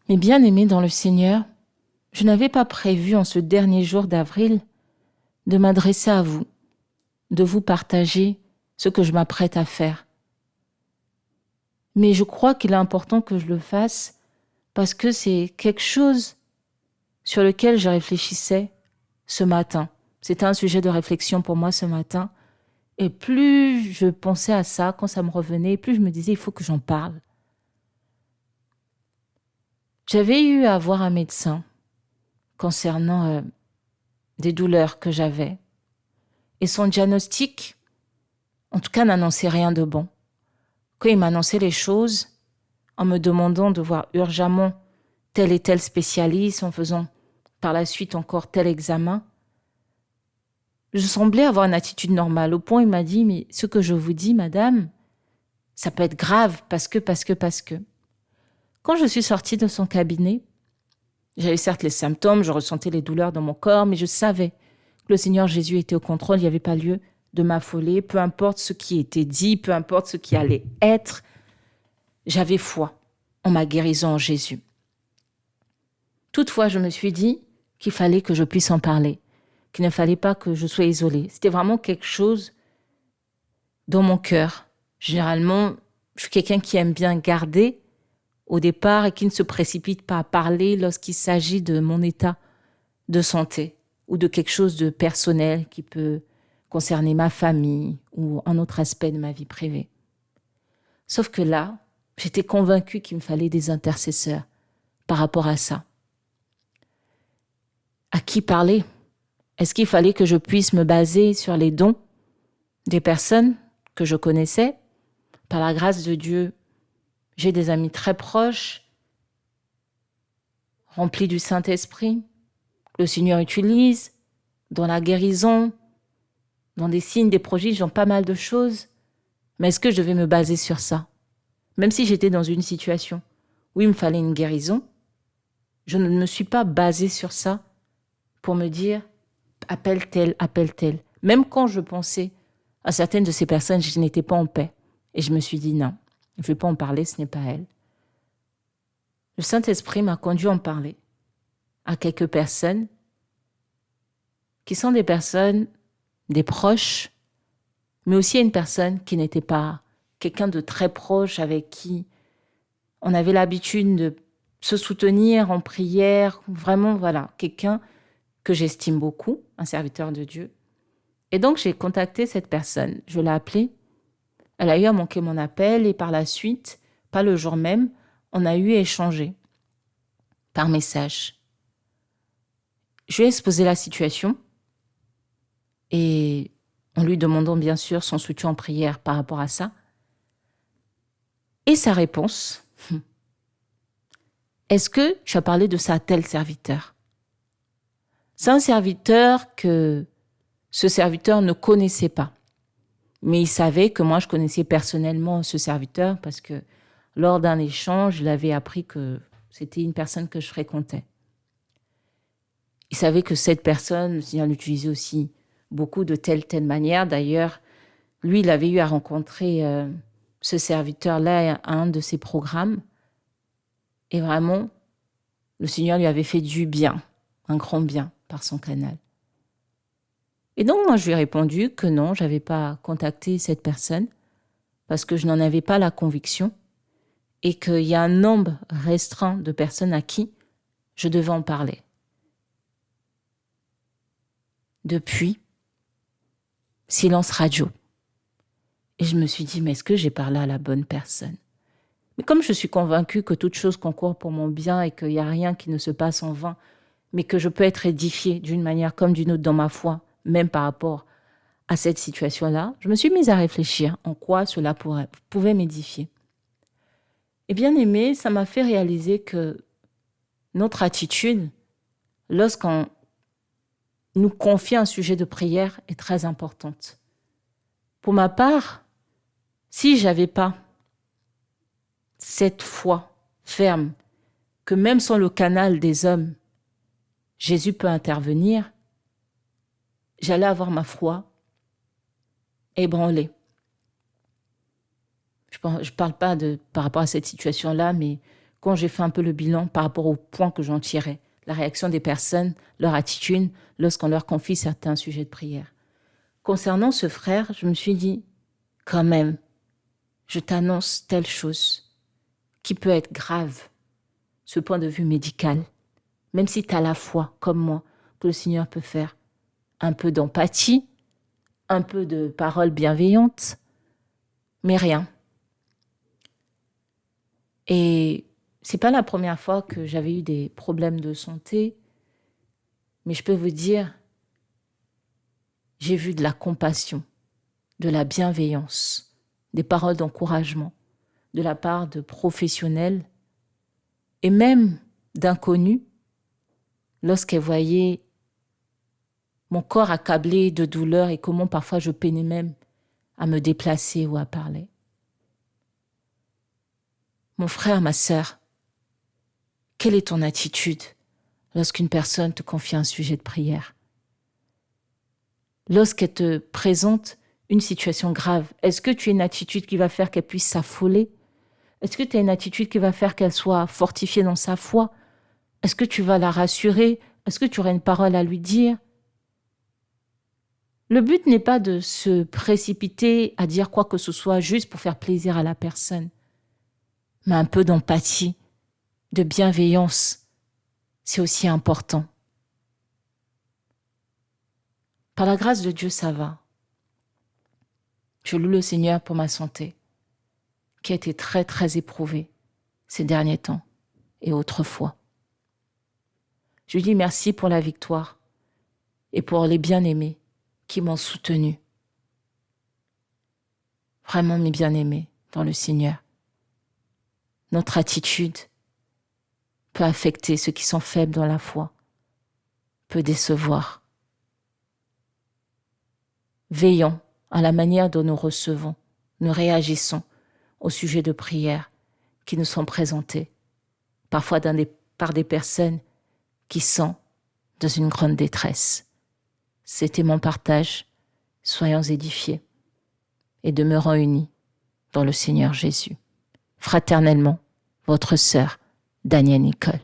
Mes bien-aimés dans le Seigneur, je n'avais pas prévu en ce dernier jour d'avril de m'adresser à vous, de vous partager ce que je m'apprête à faire. Mais je crois qu'il est important que je le fasse parce que c'est quelque chose sur lequel je réfléchissais ce matin. C'était un sujet de réflexion pour moi ce matin. Et plus je pensais à ça, quand ça me revenait, plus je me disais, il faut que j'en parle. J'avais eu à voir un médecin concernant des douleurs que j'avais. Et son diagnostic, en tout cas, n'annonçait rien de bon. Quand il m'annonçait les choses, en me demandant de voir urgemment tel et tel spécialiste, en faisant par la suite encore tel examen, je semblais avoir une attitude normale. Au point, il m'a dit, mais ce que je vous dis, madame, ça peut être grave parce que. Quand je suis sortie de son cabinet, j'avais certes les symptômes, je ressentais les douleurs dans mon corps, mais je savais que le Seigneur Jésus était au contrôle, il n'y avait pas lieu de m'affoler, peu importe ce qui était dit, peu importe ce qui allait être, j'avais foi en ma guérison en Jésus. Toutefois, je me suis dit qu'il fallait que je puisse en parler, qu'il ne fallait pas que je sois isolée. C'était vraiment quelque chose dans mon cœur. Généralement, je suis quelqu'un qui aime bien garder au départ et qui ne se précipite pas à parler lorsqu'il s'agit de mon état de santé ou de quelque chose de personnel qui peut concerner ma famille ou un autre aspect de ma vie privée. Sauf que là, j'étais convaincue qu'il me fallait des intercesseurs par rapport à ça. À qui parler? Est-ce qu'il fallait que je puisse me baser sur les dons des personnes que je connaissais? Par la grâce de Dieu, j'ai des amis très proches, remplis du Saint-Esprit, que le Seigneur utilise dans la guérison, dans des signes, des prodiges, dans pas mal de choses. Mais est-ce que je devais me baser sur ça? Même si j'étais dans une situation où il me fallait une guérison, je ne me suis pas basée sur ça pour me dire appelle tel. Même quand je pensais à certaines de ces personnes, je n'étais pas en paix. Et je me suis dit non, je ne vais pas en parler, ce n'est pas elle. Le Saint-Esprit m'a conduit à en parler à quelques personnes qui sont des personnes, des proches, mais aussi à une personne qui n'était pas quelqu'un de très proche avec qui on avait l'habitude de se soutenir en prière, vraiment, voilà, quelqu'un que j'estime beaucoup, un serviteur de Dieu. Et donc, j'ai contacté cette personne, je l'ai appelée, elle a eu à manquer mon appel et par la suite, pas le jour même, on a eu à échanger par message. Je lui ai exposé la situation et en lui demandant bien sûr son soutien en prière par rapport à ça. Et sa réponse, est-ce que tu as parlé de ça à tel serviteur? C'est un serviteur que ce serviteur ne connaissait pas. Mais il savait que moi, je connaissais personnellement ce serviteur parce que lors d'un échange, il avait appris que c'était une personne que je fréquentais. Il savait que cette personne, le Seigneur l'utilisait aussi beaucoup de telle manière. D'ailleurs, lui, il avait eu à rencontrer ce serviteur-là à un de ses programmes. Et vraiment, le Seigneur lui avait fait du bien, un grand bien par son canal. Et donc, moi, je lui ai répondu que non, je n'avais pas contacté cette personne parce que je n'en avais pas la conviction et qu'il y a un nombre restreint de personnes à qui je devais en parler. Depuis, silence radio. Et je me suis dit, mais est-ce que j'ai parlé à la bonne personne? Mais comme je suis convaincue que toute chose concourt pour mon bien et qu'il n'y a rien qui ne se passe en vain, mais que je peux être édifiée d'une manière comme d'une autre dans ma foi, même par rapport à cette situation-là, je me suis mise à réfléchir en quoi cela pouvait m'édifier. Et bien aimé, ça m'a fait réaliser que notre attitude, lorsqu'on nous confie un sujet de prière, est très importante. Pour ma part, si je n'avais pas cette foi ferme que même sans le canal des hommes, Jésus peut intervenir, j'allais avoir ma foi ébranlée. Je ne parle pas par rapport à cette situation-là, mais quand j'ai fait un peu le bilan par rapport aux points que j'en tirais, la réaction des personnes, leur attitude lorsqu'on leur confie certains sujets de prière. Concernant ce frère, je me suis dit, quand même, je t'annonce telle chose qui peut être grave, ce point de vue médical, même si tu as la foi, comme moi, que le Seigneur peut faire un peu d'empathie, un peu de paroles bienveillantes, mais rien. Et c'est pas la première fois que j'avais eu des problèmes de santé, mais je peux vous dire, j'ai vu de la compassion, de la bienveillance, des paroles d'encouragement de la part de professionnels et même d'inconnus lorsqu'elles voyaient mon corps accablé de douleur et comment parfois je peinais même à me déplacer ou à parler. Mon frère, ma sœur, quelle est ton attitude lorsqu'une personne te confie un sujet de prière? Lorsqu'elle te présente une situation grave, est-ce que tu as une attitude qui va faire qu'elle puisse s'affoler? Est-ce que tu as une attitude qui va faire qu'elle soit fortifiée dans sa foi? Est-ce que tu vas la rassurer? Est-ce que tu auras une parole à lui dire? Le but n'est pas de se précipiter à dire quoi que ce soit juste pour faire plaisir à la personne, mais un peu d'empathie, de bienveillance, c'est aussi important. Par la grâce de Dieu, ça va. Je loue le Seigneur pour ma santé, qui a été très, très éprouvée ces derniers temps et autrefois. Je lui dis merci pour la victoire et pour les bien-aimés qui m'ont soutenu. Vraiment mes bien-aimés dans le Seigneur. Notre attitude peut affecter ceux qui sont faibles dans la foi, peut décevoir. Veillons à la manière dont nous recevons, nous réagissons au sujet de prières qui nous sont présentées, parfois par des personnes qui sont dans une grande détresse. C'était mon partage. Soyons édifiés et demeurons unis dans le Seigneur Jésus. Fraternellement, votre sœur, Danielle Nicole.